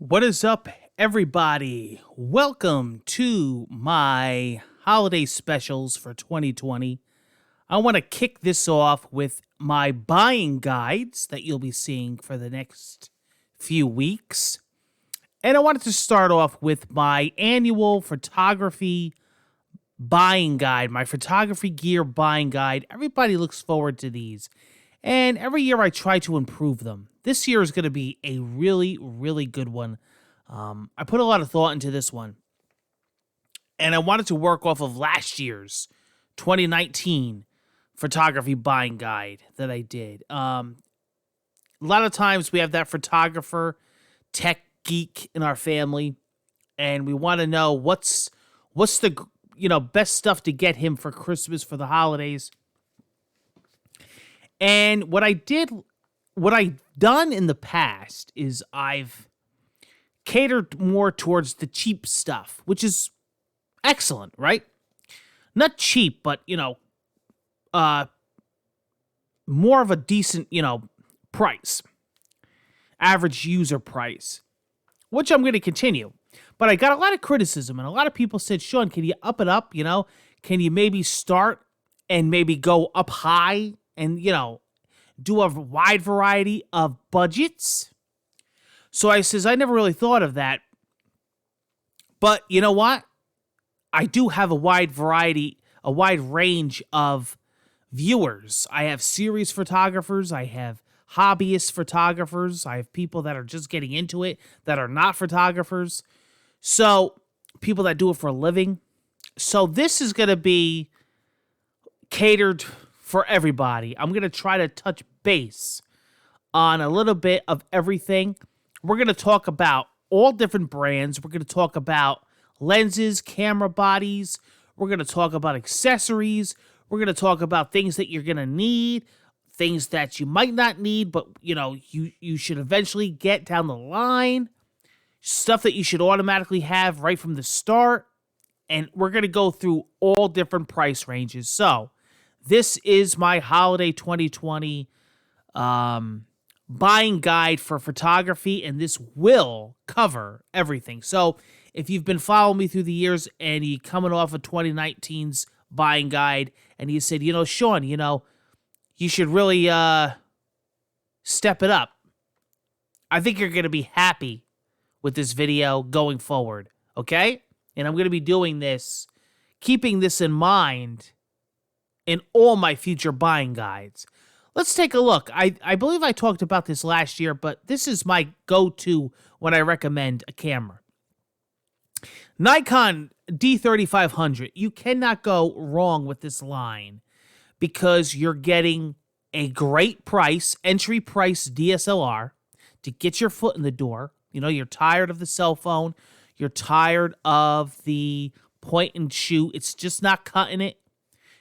What is up, everybody? Welcome to my holiday specials for 2020. I want to kick this off with my buying guides that you'll be seeing for the next few weeks. And I wanted to start off with my annual photography buying guide, my photography gear buying guide. Everybody looks forward to these. And every year I try to improve them. This year is going to be a really, really good one. I put a lot of thought into this one. And I wanted to work off of last year's 2019 photography buying guide that I did. A lot of times we have that photographer, tech geek in our family, and we want to know what's the best stuff to get him for Christmas, for the holidays. And what I've done in the past is I've catered more towards the cheap stuff, which is excellent, right? Not cheap, but, more of a decent, price. Average user price, which I'm going to continue. But I got a lot of criticism, and a lot of people said, Sean, can you up it up, Can you maybe start and maybe go up high and, do a wide variety of budgets? So I says, I never really thought of that. But you know what? I do have a wide range of viewers. I have series photographers. I have hobbyist photographers. I have people that are just getting into it that are not photographers. So people that do it for a living. So this is going to be catered for everybody. I'm going to try to touch base on a little bit of everything. We're going to talk about all different brands. We're going to talk about lenses, camera bodies. We're going to talk about accessories. We're going to talk about things that you're going to need, things that you might not need, but you should eventually get down the line, stuff that you should automatically have right from the start. And we're going to go through all different price ranges. So this is my holiday 2020 buying guide for photography, and this will cover everything. So if you've been following me through the years and you're coming off of 2019's buying guide and you said, Sean, you should really step it up, I think you're going to be happy with this video going forward, okay? And I'm going to be doing this, keeping this in mind in all my future buying guides. Let's take a look. I believe I talked about this last year, but this is my go-to when I recommend a camera. Nikon D3500. You cannot go wrong with this line because you're getting a great price, entry price DSLR to get your foot in the door. You're tired of the cell phone. You're tired of the point and shoot. It's just not cutting it.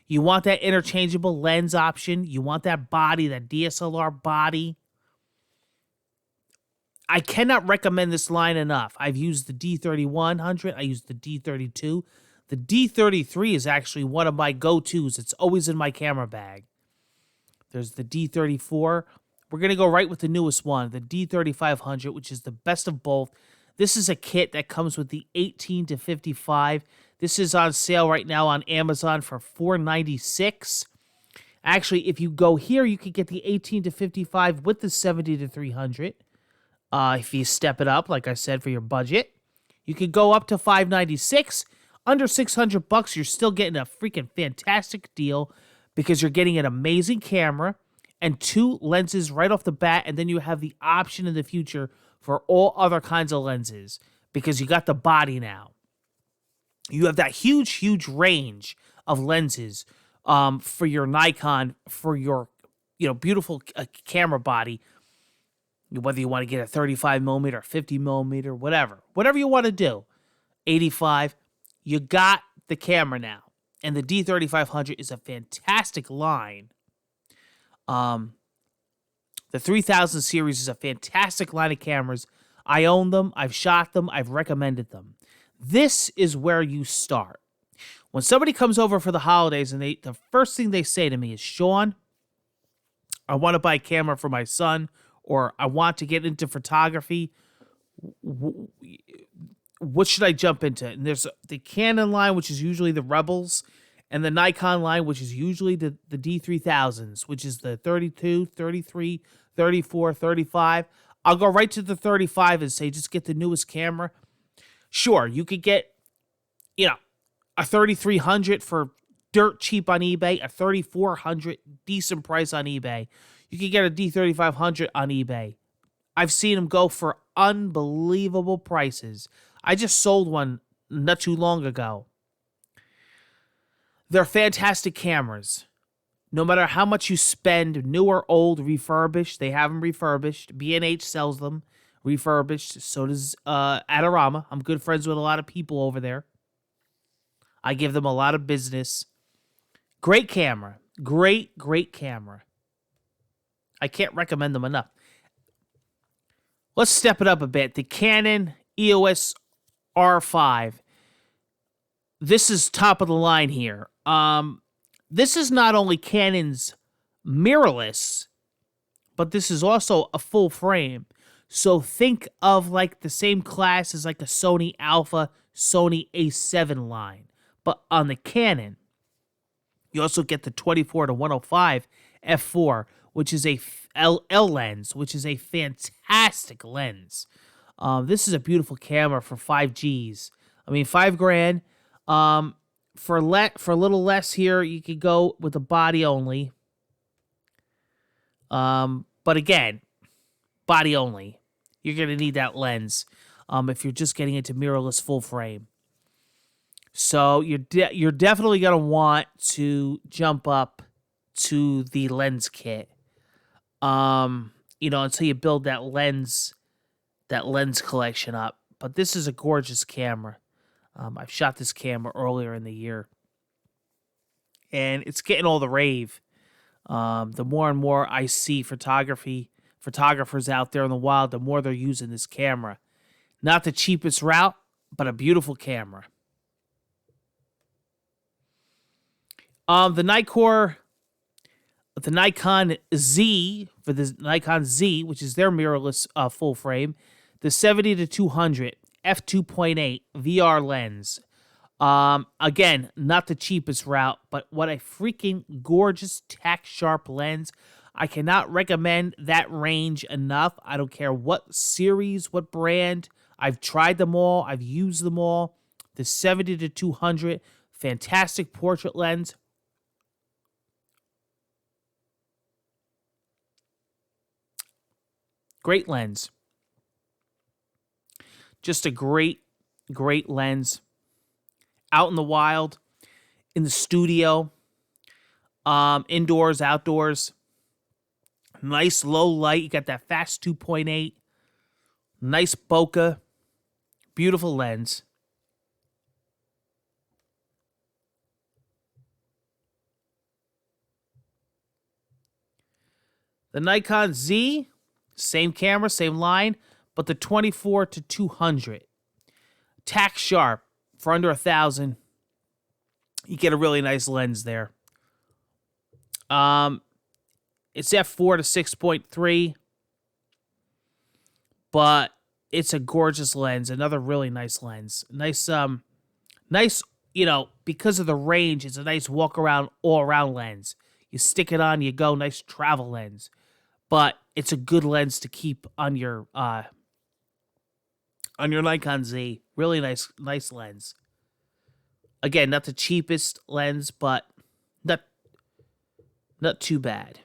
You want that interchangeable lens option. You want that body, that DSLR body. I cannot recommend this line enough. I've used the D3100. I used the D32. The D33 is actually one of my go-tos. It's always in my camera bag. There's the D34. We're going to go right with the newest one, the D3500, which is the best of both. This is a kit that comes with the 18 to 55. This is on sale right now on Amazon for $4.96. Actually, if you go here, you can get the 18 to 55 with the 70 to 300. If you step it up, like I said, for your budget, you could go up to $5.96. Under $600, you're still getting a freaking fantastic deal because you're getting an amazing camera and 2 lenses right off the bat, and then you have the option in the future for all other kinds of lenses because you got the body now. You have that huge, huge range of lenses for your Nikon, for your beautiful camera body, whether you want to get a 35 millimeter, 50 millimeter, whatever you want to do, 85, you got the camera now. And the D3500 is a fantastic line. The 3000 series is a fantastic line of cameras. I own them. I've shot them. I've recommended them. This is where you start. When somebody comes over for the holidays and the first thing they say to me is, Sean, I want to buy a camera for my son, or I want to get into photography. what should I jump into? And there's the Canon line, which is usually the Rebels, and the Nikon line, which is usually the D3000s, which is the 32, 33, 34, 35. I'll go right to the 35 and say just get the newest camera. Sure, you could get, a 3300 for dirt cheap on eBay, a 3400 decent price on eBay. You could get a D3500 on eBay. I've seen them go for unbelievable prices. I just sold one not too long ago. They're fantastic cameras. No matter how much you spend, new or old, refurbished, they have them refurbished. B&H sells them refurbished. So does Adorama. I'm good friends with a lot of people over there. I give them a lot of business. Great camera. Great camera. I can't recommend them enough. Let's step it up a bit. The Canon EOS R5. This is top of the line here. This is not only Canon's mirrorless, but this is also a full frame. So think of like the same class as like a Sony Alpha, Sony A7 line. But on the Canon, you also get the 24 to 105 f4, which is a L lens, which is a fantastic lens. This is a beautiful camera for 5Gs. I mean, $5,000. For a little less here, you could go with the body only. But again, body only. You're gonna need that lens. If you're just getting into mirrorless full frame. So you're definitely gonna want to jump up to the lens kit. Until you build that lens collection up. But this is a gorgeous camera. I've shot this camera earlier in the year. And it's getting all the rave. The more and more I see photographers out there in the wild, the more they're using this camera. Not the cheapest route, but a beautiful camera. The Nikon Z, for the Nikon Z, which is their mirrorless full frame, the 70 to 200 f2.8 VR lens. Again, not the cheapest route, but what a freaking gorgeous tack sharp lens. I cannot recommend that range enough. I don't care what series, what brand. I've tried them all. I've used them all. The 70 to 200, fantastic portrait lens. Great lens. Just a great lens. Out in the wild, in the studio, indoors, outdoors. Nice low light. You got that fast 2.8. Nice bokeh. Beautiful lens. The Nikon Z, same camera, same line, but the 24 to 200. Tack sharp for under $1,000. You get a really nice lens there. It's f4 to 6.3, but it's a gorgeous lens. Another really nice lens. Nice, because of the range, it's a nice walk around, all around lens. You stick it on, you go, nice travel lens. But it's a good lens to keep on your Nikon Z. Really nice lens. Again, not the cheapest lens, but not too bad.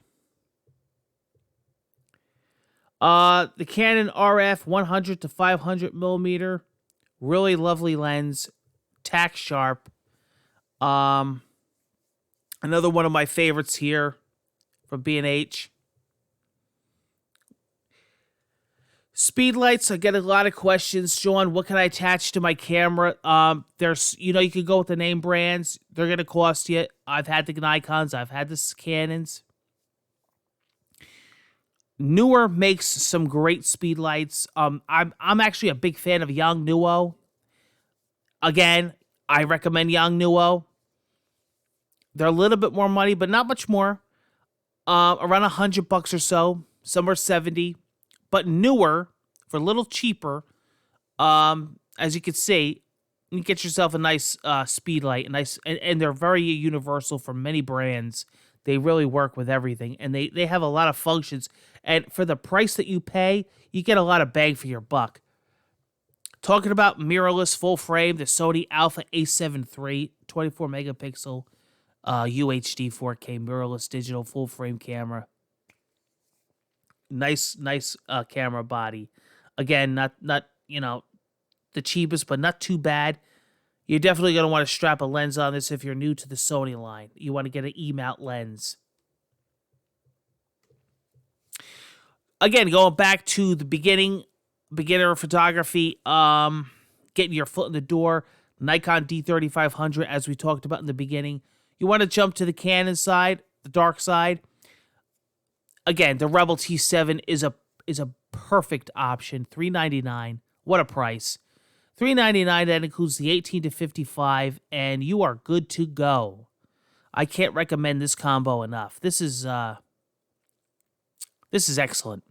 The Canon RF 100 to 500 millimeter, really lovely lens, tack sharp. Another one of my favorites here from B&H. Speedlights, I get a lot of questions. Sean, what can I attach to my camera? There's, you can go with the name brands. They're going to cost you. I've had the Nikons. I've had the Canons. Newer makes some great speedlights. I'm actually a big fan of Yongnuo. Again, I recommend Yongnuo. They're a little bit more money, but not much more. Around $100 or so. Some are $70. But newer, for a little cheaper, As you can see, you get yourself a nice Speedlight, and they're very universal for many brands. They really work with everything, and they have a lot of functions. And for the price that you pay, you get a lot of bang for your buck. Talking about mirrorless full frame, the Sony Alpha A7 III, 24 megapixel UHD 4K mirrorless digital full frame camera. Nice camera body. Again, not the cheapest, but not too bad. You're definitely going to want to strap a lens on this if you're new to the Sony line. You want to get an E-mount lens. Again, going back to the beginner photography, getting your foot in the door, Nikon D3500, as we talked about in the beginning. You want to jump to the Canon side, the dark side. Again, the Rebel T7 is a perfect option. $399. What a price. $399, that includes the 18 to 55, and you are good to go. I can't recommend this combo enough. This is excellent.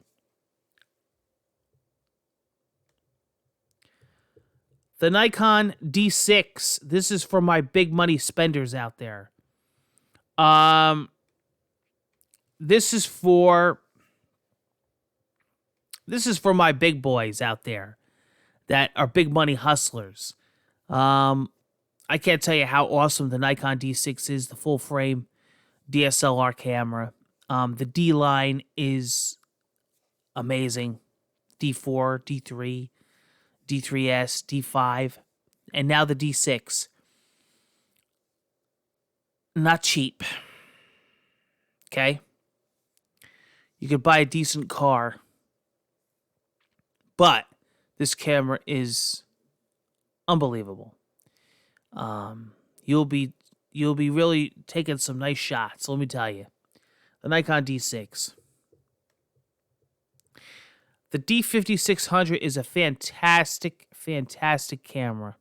The Nikon D6. This is for my big money spenders out there. This is for my big boys out there that are big money hustlers. I can't tell you how awesome the Nikon D6 is, the full frame DSLR camera. The D line is amazing. D4, D3, D3S, D5, and now the D6. Not cheap. Okay? You could buy a decent car, but this camera is unbelievable. You'll be really taking some nice shots, let me tell you. The Nikon D6. The D5600 is a fantastic camera.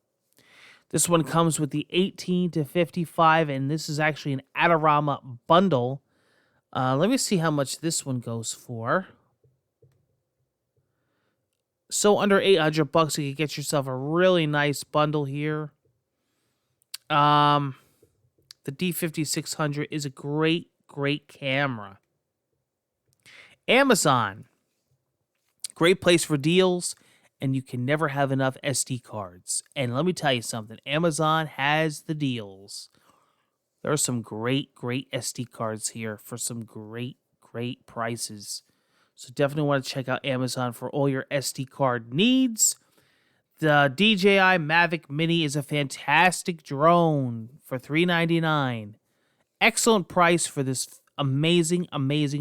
This one comes with the 18 to 55, and this is actually an Adorama bundle. Let me see how much this one goes for. So under $800, you can get yourself a really nice bundle here. The D5600 is a great camera. Amazon. Great place for deals, and you can never have enough SD cards. And let me tell you something. Amazon has the deals. There are some great SD cards here for some great prices. So definitely want to check out Amazon for all your SD card needs. The DJI Mavic Mini is a fantastic drone for $399. Excellent price for this amazing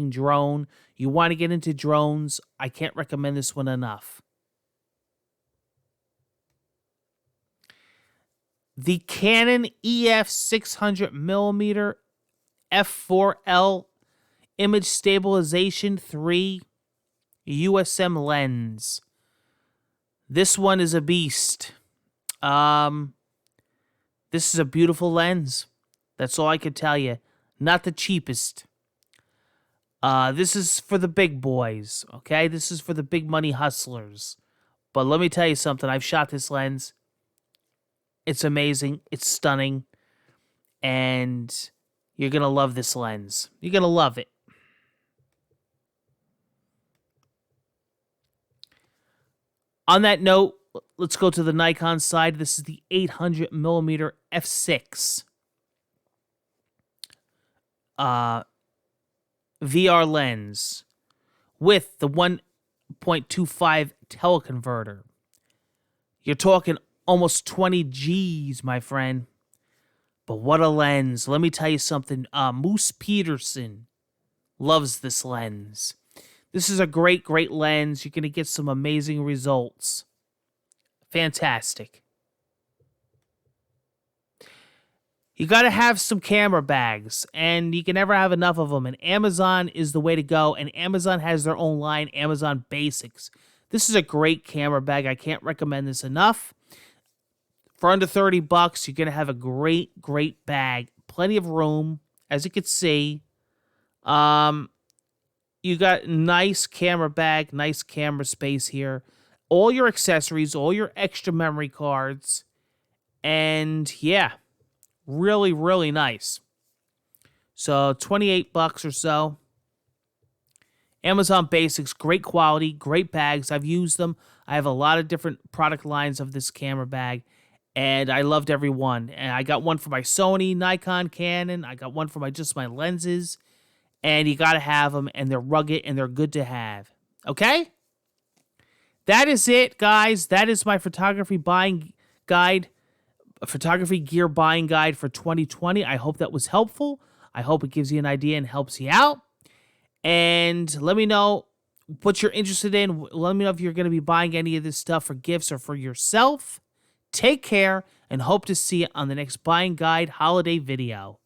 drone. You want to get into drones, I can't recommend this one enough. The Canon EF 600mm f4L image stabilization 3 USM lens. This one is a beast. This is a beautiful lens. That's all I can tell you. Not the cheapest. This is for the big boys, okay? This is for the big money hustlers. But let me tell you something. I've shot this lens. It's amazing. It's stunning. And you're going to love this lens. You're going to love it. On that note, let's go to the Nikon side. This is the 800mm f6. VR lens with the 1.25 teleconverter. You're talking almost 20 G's, my friend. But what a lens. Let me tell you something. Moose Peterson loves this lens. This is a great lens. You're going to get some amazing results. Fantastic. You got to have some camera bags, and you can never have enough of them, and Amazon is the way to go, and Amazon has their own line, Amazon Basics. This is a great camera bag. I can't recommend this enough. For under $30, you're going to have a great bag. Plenty of room, as you can see. You got nice camera bag, nice camera space here. all your accessories, all your extra memory cards, and yeah, really, really nice. So $28 or so. Amazon Basics, great quality, great bags. I've used them. I have a lot of different product lines of this camera bag, and I loved every one. And I got one for my Sony, Nikon, Canon. I got one for my lenses, and you got to have them, and they're rugged, and they're good to have. Okay? That is it, guys. That is my photography buying guide, photography gear buying guide for 2020. I hope that was helpful. I hope it gives you an idea and helps you out. And let me know what you're interested in. Let me know if you're going to be buying any of this stuff for gifts or for yourself. Take care and hope to see you on the next buying guide holiday video.